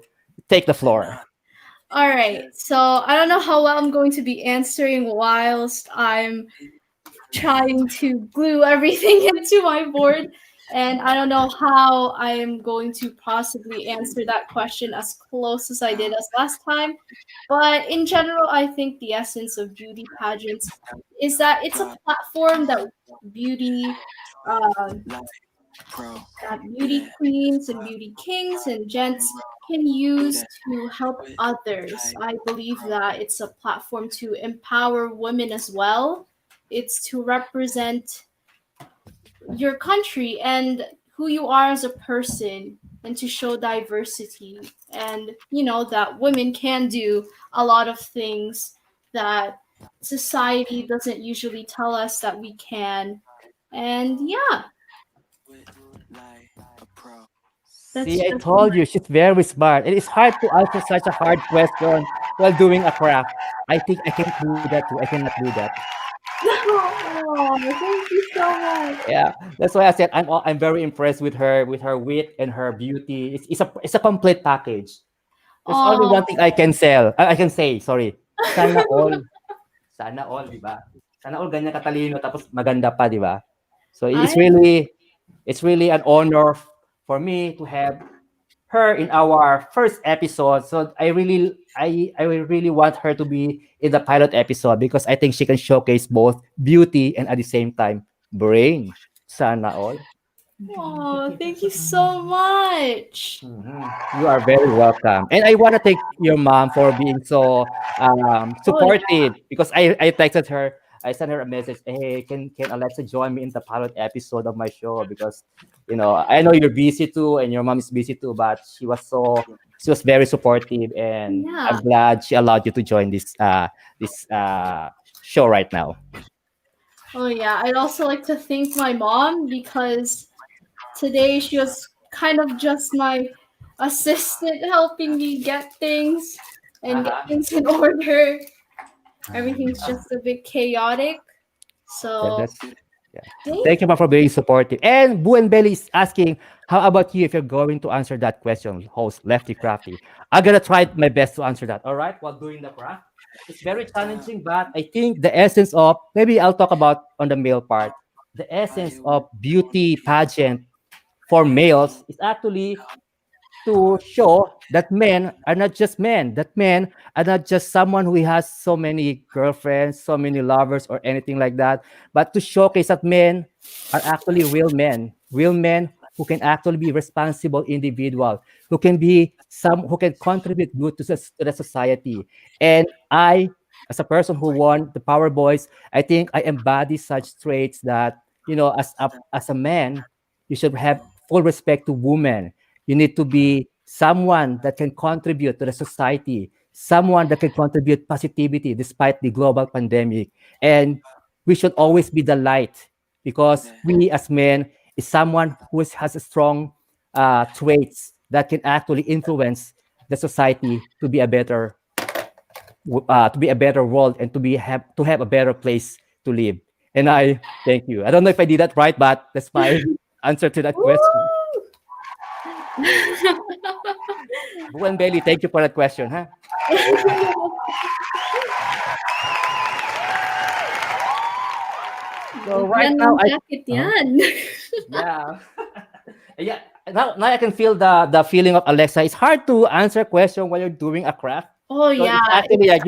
take the floor. All right. So I don't know how well I'm going to be answering whilst I'm trying to glue everything into my board. And I don't know how I am going to possibly answer that question as close as I did as last time. But in general, I think the essence of beauty pageants is that it's a platform that beauty, um, Pro. that Do beauty that. queens and beauty kings and gents can Do use that. to help Do it others. like I believe that it's a platform to empower women as well. It's to represent your country and who you are as a person and to show diversity and that women can do a lot of things that society doesn't usually tell us that we can. And yeah, it like a pro. that's See, I just told you she's very smart. It is hard to answer such a hard question while doing a craft. I think I can't do that too. I cannot do that. oh, thank you so much. Yeah, that's why I said I'm very impressed with her wit and her beauty. It's a complete package. There's only one thing I Oh, can I can say, sorry. Sana all, sana all, di ba? Sana all ganyan katalino tapos maganda pa, di ba? So I it's really an honor for me to have her in our first episode. So I really want her to be in the pilot episode because I think she can showcase both beauty and at the same time brain. Sana all. oh, thank you so much. Mhm. You are very welcome. And I want to thank your mom for being so Oh yeah. supportive because I texted her. I sent her a message. Hey, can Alexa join me in the pilot episode of my show? Because I know you're busy too, and your mom is busy too. But she was very supportive, and Yeah. I'm glad she allowed you to join this show right now. Oh yeah, I'd also like to thank my mom because today she was kind of just my assistant helping me get things and get Uh-huh. things in order. Everything's just a bit chaotic. Yeah, So that's yeah. thank Thank you, ma'am, for being supportive. And Boo and Belly is asking, how about you if you're going to answer that question, host Lefty Crafty? I'm gonna try my best to answer that. All right, while doing the craft. It's very challenging, but I think the essence of maybe I'll talk about on the male part. The essence of beauty pageant for males is actually to show that men are not just men, that men are not just someone who has so many girlfriends, so many lovers, or anything like that, but to showcase that men are actually real men who can actually be responsible individual, who can be some who can contribute good to the society. And I, as a person who won the Power Boys, I think I embody such traits that as a man, you should have full respect to women. You need to be someone that can contribute to the society, someone that can contribute positivity despite the global pandemic. And we should always be the light because we as men is someone who has a strong traits that can actually influence the society to be a better world and to have a better place to live. And I thank you. I don't know if I did that right, but that's my answer to that question. you. Buwan Belly, thank you for that question, huh? So right Bigyan now, ng jacket uh yan. yeah, yeah. Now I can feel the feeling of Alexa. It's hard to answer a question while you're doing a craft. Oh So yeah, it's actually like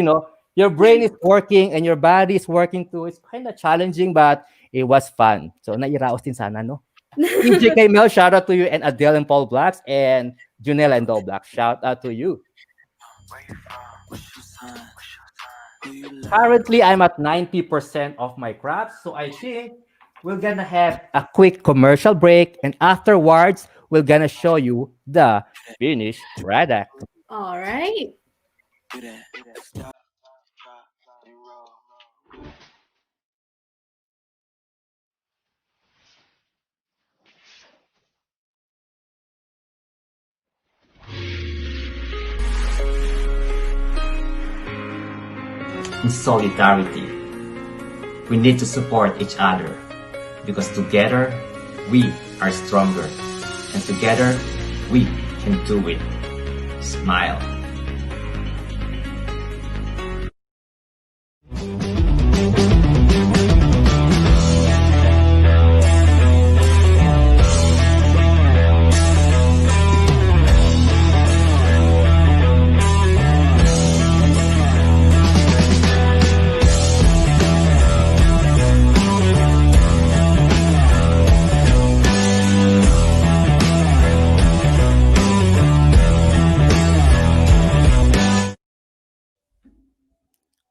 your brain is working and your body is working too. It's kind of challenging, but it was fun. So nairaos din sana, no? EJK Mel, shout out to you, and Adele and Paul Blacks, and Junella and Dol Black, shout out to you. Currently, I'm at 90% of my crops, so I think we're gonna have a quick commercial break, and afterwards, we're gonna show you the finished product. all right. Do that. Stop, drop, and roll. In solidarity, we need to support each other because together we are stronger, and together we can do it. Smile.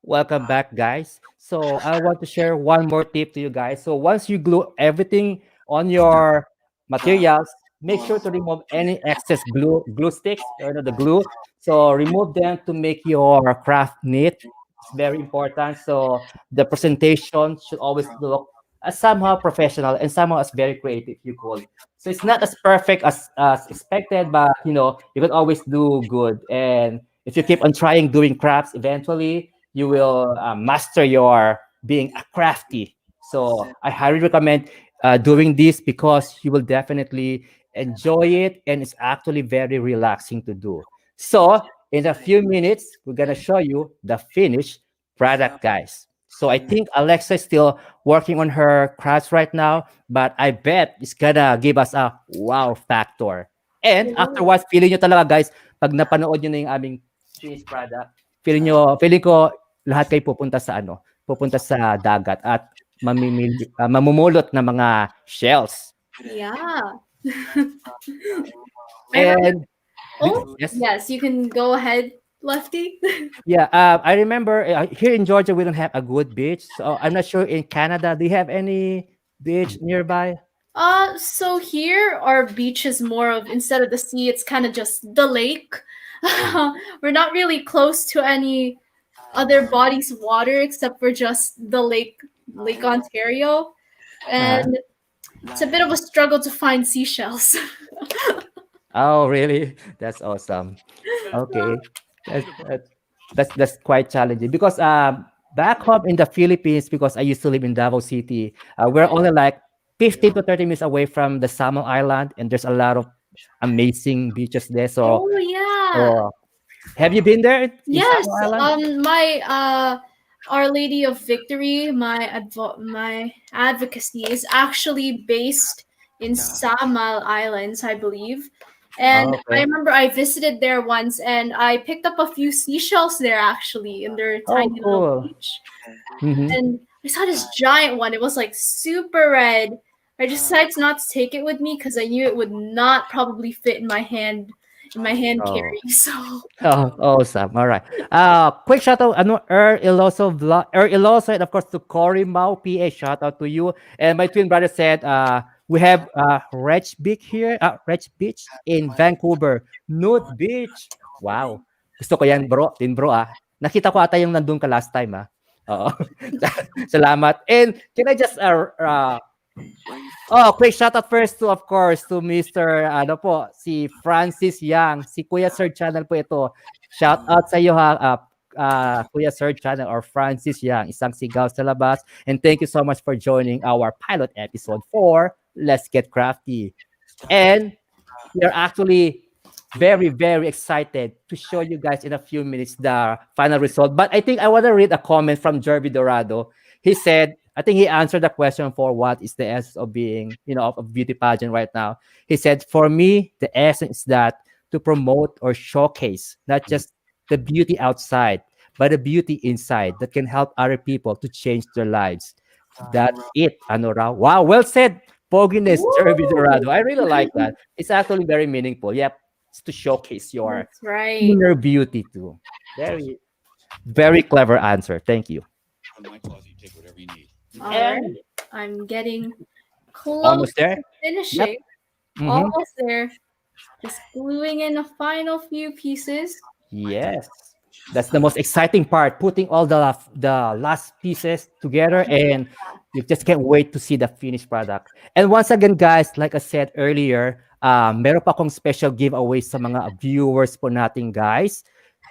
Welcome back, guys. So I want to share one more tip to you guys. So once you glue everything on your materials, make sure to remove any excess glue sticks or the glue. So remove them to make your craft neat. It's very important. So the presentation should always look as somehow professional and somehow as very creative, you could. So it's not as perfect as expected, but you can always do good. And if you keep on trying doing crafts, eventually you will master your being a crafty. So I highly recommend doing this because you will definitely enjoy it and it's actually very relaxing to do. So in a few minutes, we're gonna show you the finished product, guys. So I think Alexa is still working on her crafts right now, but I bet it's gonna give us a wow factor. And Ooh. afterwards, feeling nyo talaga, guys, pag napanood nyo na yung aming finished product, feeling ko lahat kayo pupunta sa dagat at mamumulot ng mga shells. Yeah. I remember. And Oh yes, yes, you can go ahead, Lefty. yeah, I remember here in Georgia we don't have a good beach. So I'm not sure in Canada, do you have any beach nearby? So here our beach is more of, instead of the sea, it's kind of just the lake. We're not really close to any other bodies of water except for just the lake Lake Ontario, Uh-huh. and it's a bit of a struggle to find seashells. Oh, really? That's awesome. Okay. That's that's quite challenging because back home in the Philippines, because I used to live in Davao City, we're only like 15 to 30 minutes away from the Samar Island, and there's a lot of amazing beaches there. So, Oh yeah. so have you been there in Yes, Samar Island? my Our Lady of Victory, my advocacy is actually based in Samal Islands, I believe. And Oh, I okay. remember I visited there once and I picked up a few seashells there actually in their Oh, tiny little cool. beach. Mm-hmm. And I saw this giant one. It was like super red. I decided not to take it with me because I knew it would not probably fit in my hand Oh. carry. So Oh, awesome. All right. Quick shout out, ano, Iloso vlog, Iloso, and of course to Cory Mau, PA, shout out to you. And my twin brother said, we have Rech Beach in Vancouver, Nude Beach. Wow. Gusto ko yan, bro. Tin bro, ah. Nakita ko ata yung nandun ka last time, ah. Oo. Salamat. And can I just oh, quick shout out first to, of course, to Mr. Ano po, si Francis Yang, si Kuya Sir Channel po ito. Shout out sa iyo ha, Kuya Sir Channel or Francis Yang, isang sigaw sa labas. And thank you so much for joining our pilot episode for Let's Get Crafty. And we are actually very, very excited to show you guys in a few minutes the final result. But I think I want to read a comment from Jerby Dorado. He said, I think he answered the question for what is the essence of being, of a beauty pageant right now. He said, for me, the essence is that to promote or showcase not just the beauty outside, but the beauty inside that can help other people to change their lives. That's it, Anora. Wow, well said, Poginess, Jerby woo! Dorado. I really like that. It's actually very meaningful. Yep, it's to showcase your That's right. inner beauty too. Very, very clever answer. Thank you. In my closet, you take whatever you need. All right. And I'm getting close almost there. to Yep. finishing. Mm-hmm. Almost there. Just gluing in the final few pieces. Yes. That's the most exciting part, putting all the last pieces together, and you just can't wait to see the finished product. And once again, guys, like I said earlier, meron pa akong special giveaway sa mga viewers po natin, guys.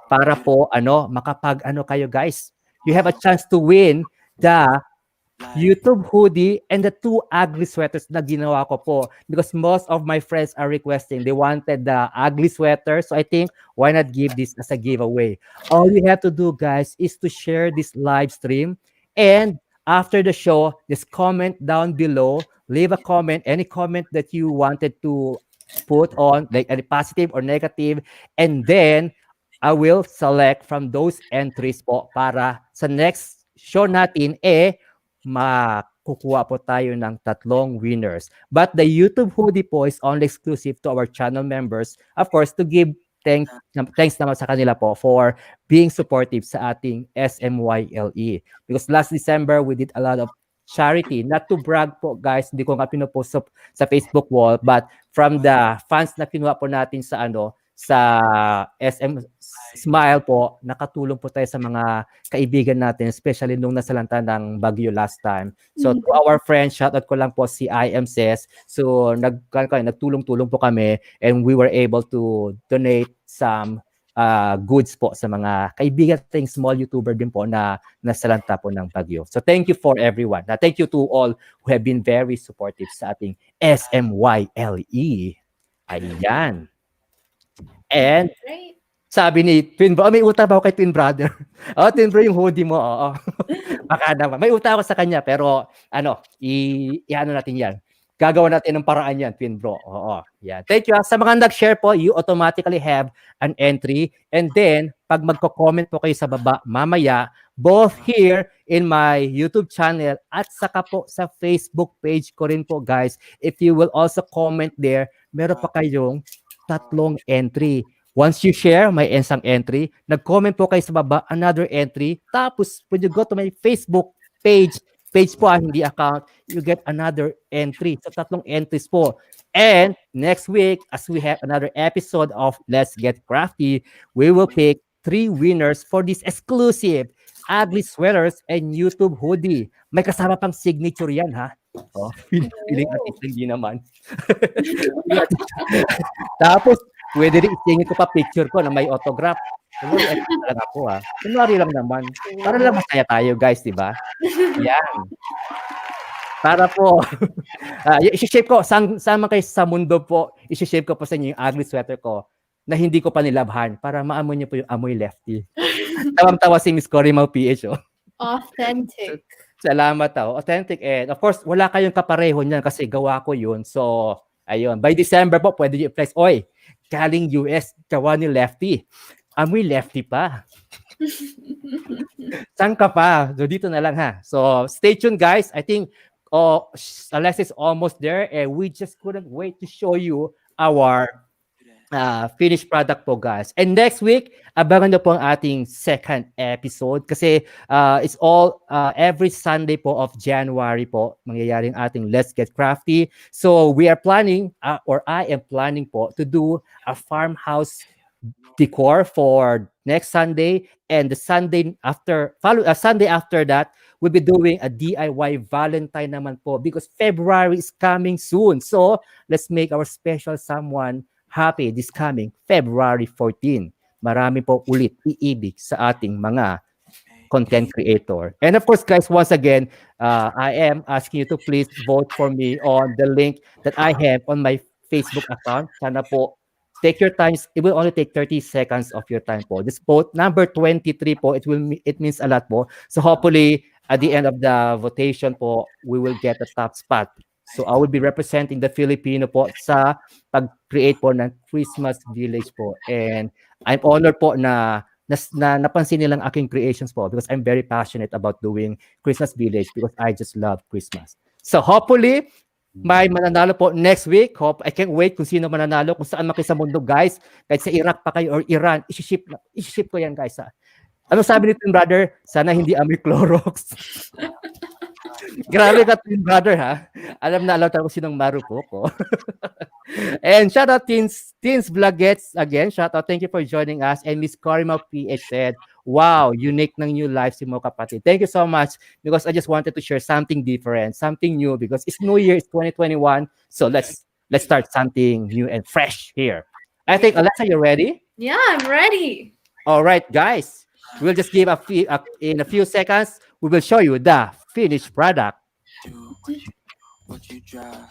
Para po, makapag, kayo, guys. You have a chance to win the YouTube hoodie and the two ugly sweaters na ginawa ko po, because most of my friends are requesting, they wanted the ugly sweater, so I think why not give this as a giveaway. All you have to do, guys, is to share this live stream, and after the show, just comment down below, leave a comment, any comment that you wanted to put on, like any positive or negative, and then I will select from those entries po para sa next show natin, makukuha po tayo ng tatlong winners. But the YouTube hoodie po is only exclusive to our channel members. Of course, to give thanks naman sa kanila po for being supportive sa ating SMYLE. Because last December, we did a lot of charity. Not to brag po, guys, hindi ko nga pinupost sa Facebook wall, but from the funds na kinuha po natin sa SM Smile po, nakatulong po tayo sa mga kaibigan natin, especially nung nasalanta ng bagyo last time. So to our friends, shoutout ko lang po si IM Says. So nagtulong-tulong po kami, and we were able to donate some goods po sa mga kaibigan nating small YouTuber din po na nasalanta po ng bagyo. So thank you for everyone. Thank you to all who have been very supportive sa ating SMYLE. Ayan. And Right. sabi ni Twin Bro, may utang ba ako kay Twin Brother? Twin Bro, yung hoodie mo, oo. Baka naman. May utang ako sa kanya, pero i-ano natin yan. Gagawa natin ng paraan yan, Twin Bro. Oo. Yeah. Thank you. Sa mga nag-share po, you automatically have an entry. And then, pag magko-comment po kayo sa baba, mamaya, both here in my YouTube channel at saka po sa Facebook page ko rin po, guys. If you will also comment there, meron pa kayong tatlong entry. Once you share, may isang entry. Nag-comment po kayo sa baba, another entry. Tapos, when you go to my Facebook page po, hindi account, you get another entry. So, tatlong entries po. And next week, as we have another episode of Let's Get Crafty, we will pick 3 winners for this exclusive ugly sweaters, and YouTube hoodie. May kasama pang signature yan, ha? Oh, feeling artist, hindi naman. Feeling artist. Tapos, pwede rin isingin ko pa picture ko na may autograph. Kunwari, artist talaga ako, ha? Kunwari lang naman. Para lang masaya tayo, guys, di ba? Yan. Para po, isi-shape ko, saan man kayo sa mundo po, isi-shape ko po sa inyo yung ugly sweater ko na hindi ko pa nilabhan para maamoy niyo po yung amoy lefty. Tawang-tawa si Miss Cory Mau PH, oh. Authentic. Salamat, oh. Authentic. And of course, wala kayong kapareho niyan kasi gawa ko yun. So, ayun. By December po, pwede nyo i-flex. Oy, galing US, gawa ni Lefty. Amoy Lefty pa. Saan ka pa? So, dito na lang, ha. So, stay tuned, guys. I think Alexis is almost there and we just couldn't wait to show you our finished product po, guys. And next week, abangan nyo po ang ating second episode kasi it's all every Sunday po of January po mangyayari ang ating Let's Get Crafty. So we are planning or I am planning po to do a farmhouse decor for next Sunday, and the Sunday after that we'll be doing a DIY Valentine naman po because February is coming soon. So let's make our special someone happy this coming February 14. Marami po ulit iibig sa ating mga content creator. And of course, guys, once again, I am asking you to please vote for me on the link that I have on my Facebook account. Sana po take your time. It will only take 30 seconds of your time po. This vote number 23 po, it means a lot po. So hopefully at the end of the votation po, we will get the top spot. So I will be representing the Filipino po sa pag-create po ng Christmas village po. And I'm honored po na napansin nilang aking creations po because I'm very passionate about doing Christmas village because I just love Christmas. So hopefully, may mananalo po next week. I can't wait kung sino mananalo, kung saan man kayo sa mundo, guys. Kahit sa Iraq pa kayo or Iran, isi-ship ko yan, guys. Ha? Ano sabi ni Twin Brother? Sana hindi amoy Clorox. Grabe ka, Twin Brother, ha? Alam na alam ko sinong marupo ko. And shout out Teens Vlogettes again. Shout out. Thank you for joining us. And Miss Corima PH said, wow, unique ng new life si mo kapatid. Thank you so much because I just wanted to share something different, something new because it's New Year, it's 2021. So let's start something new and fresh here. I think, Alexa, you ready? Yeah, I'm ready. All right, guys. We'll just give in a few seconds, we will show you the finished product. Do what you drive.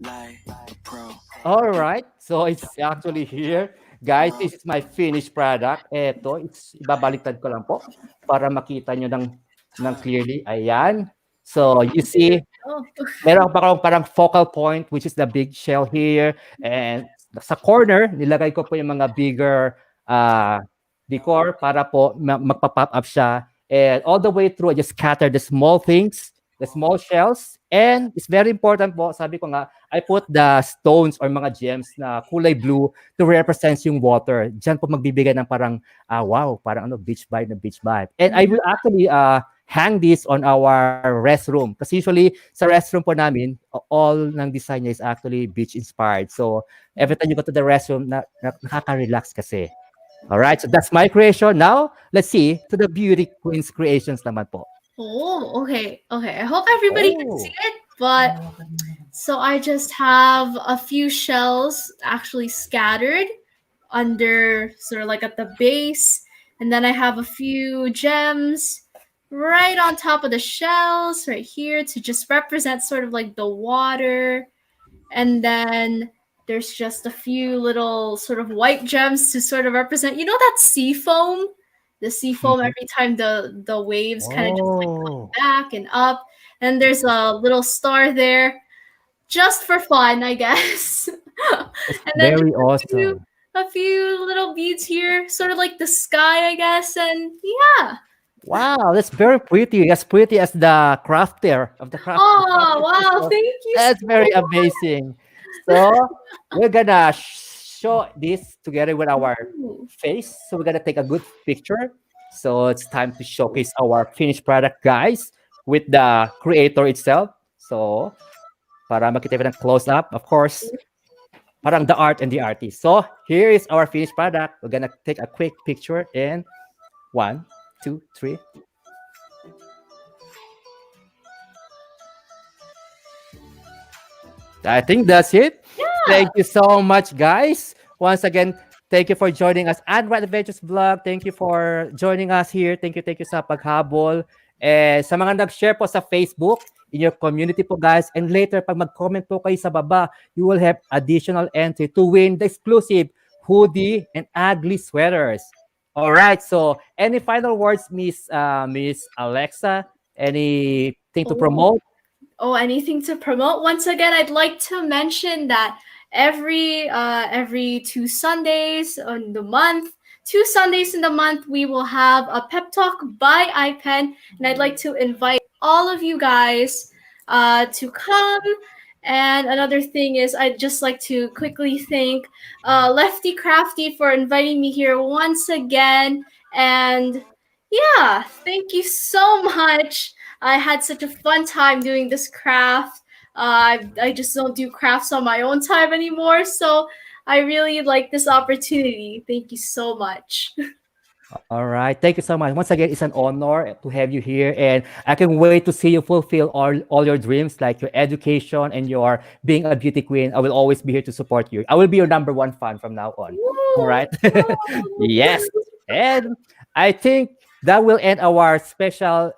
Like pro. All right. So it's actually here. Guys, this is my finished product. Ito, ibabaliktad ko lang po para makita nyo ng clearly. Ayan. So you see, Oh. meron pa akong parang focal point which is the big shell here. And sa corner, nilagay ko po yung mga bigger decor para po magpa-pop up siya. And all the way through, I just scatter the small things, the small shells. And it's very important po, sabi ko nga, I put the stones or mga gems na kulay blue to represent yung water. Diyan po magbibigay ng parang, wow, parang beach vibe na beach vibe. And I will actually hang this on our restroom. Kasi usually, sa restroom po namin, all ng design niya is actually beach inspired. So, every time you go to the restroom, nakaka-relax kasi. Alright, so that's my creation. Now, let's see to the beauty queen's creations naman po. Oh, okay. I hope everybody can see it, but so I just have a few shells actually scattered under sort of like at the base, and then I have a few gems right on top of the shells right here to just represent sort of like the water, and then there's just a few little sort of white gems to sort of represent, that sea foam? The sea foam every time the waves kind of just like come back and up. And there's a little star there just for fun, I guess. And then Very awesome. A few little beads here, sort of like the sky, I guess. And yeah. Wow, that's very pretty. As pretty as the crafter of the craft. Oh, wow. Thank you. That's very amazing. So we're gonna show this together with our face. So we're gonna take a good picture. So it's time to showcase our finished product, guys, with the creator itself. So para makita ng close up, of course, parang the art and the artist. So here is our finished product. We're gonna take a quick picture in 1, 2, 3. I think that's it. Thank you so much, guys. Once again, thank you for joining us. Advert Adventures Vlog, thank you for joining us here. Thank you sa paghabol. Sa mga nag-share po sa Facebook, in your community po, guys. And later, pag mag-comment po kayo sa baba, you will have additional entry to win the exclusive hoodie and ugly sweaters. All right. So, any final words, Miss Alexa? Anything to promote? Anything to promote? Once again, I'd like to mention that every 2 Sundays in the month, we will have a pep talk by iPen, and I'd like to invite all of you guys to come. And another thing is, I'd just like to quickly thank Lefty Crafty for inviting me here once again. And yeah, thank you so much. I had such a fun time doing this craft. I just don't do crafts on my own time anymore, so I really like this opportunity. Thank you so much. All right. Thank you so much. Once again, it's an honor to have you here. And I can wait to see you fulfill all your dreams, like your education and your being a beauty queen. I will always be here to support you. I will be your #1 fan from now on. All right. Yes. And I think that will end our special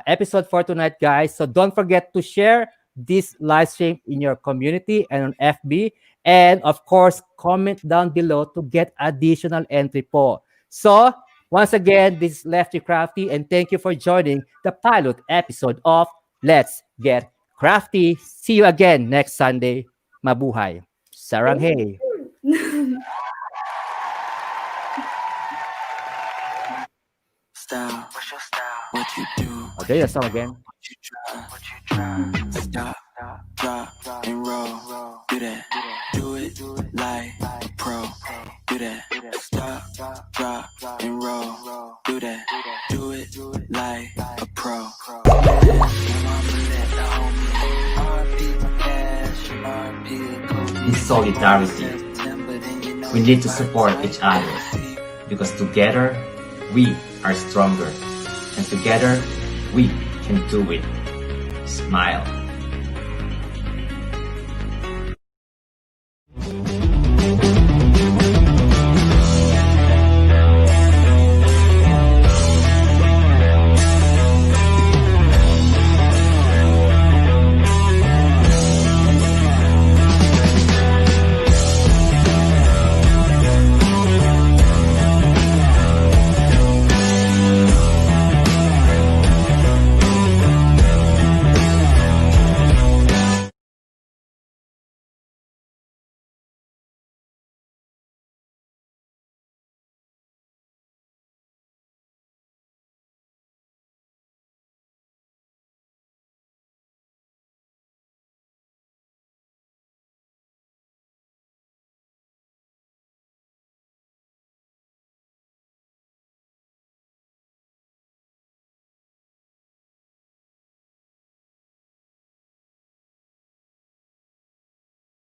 episode for tonight, guys. So don't forget to share this live stream in your community and on FB. And of course, comment down below to get additional entry po. So, once again, this is Lefty Crafty, and thank you for joining the pilot episode of Let's Get Crafty. See you again next Sunday. Mabuhay. Saranghay. Style, what's your style? What you do? Okay, that song again. What you try? Stop, drop, and roll. Do that. Do it like a pro. Do that. Stop, drop, and roll. Do that. Do it like a pro. In solidarity, we need to support each other because together we are stronger and together we can do it. Smile.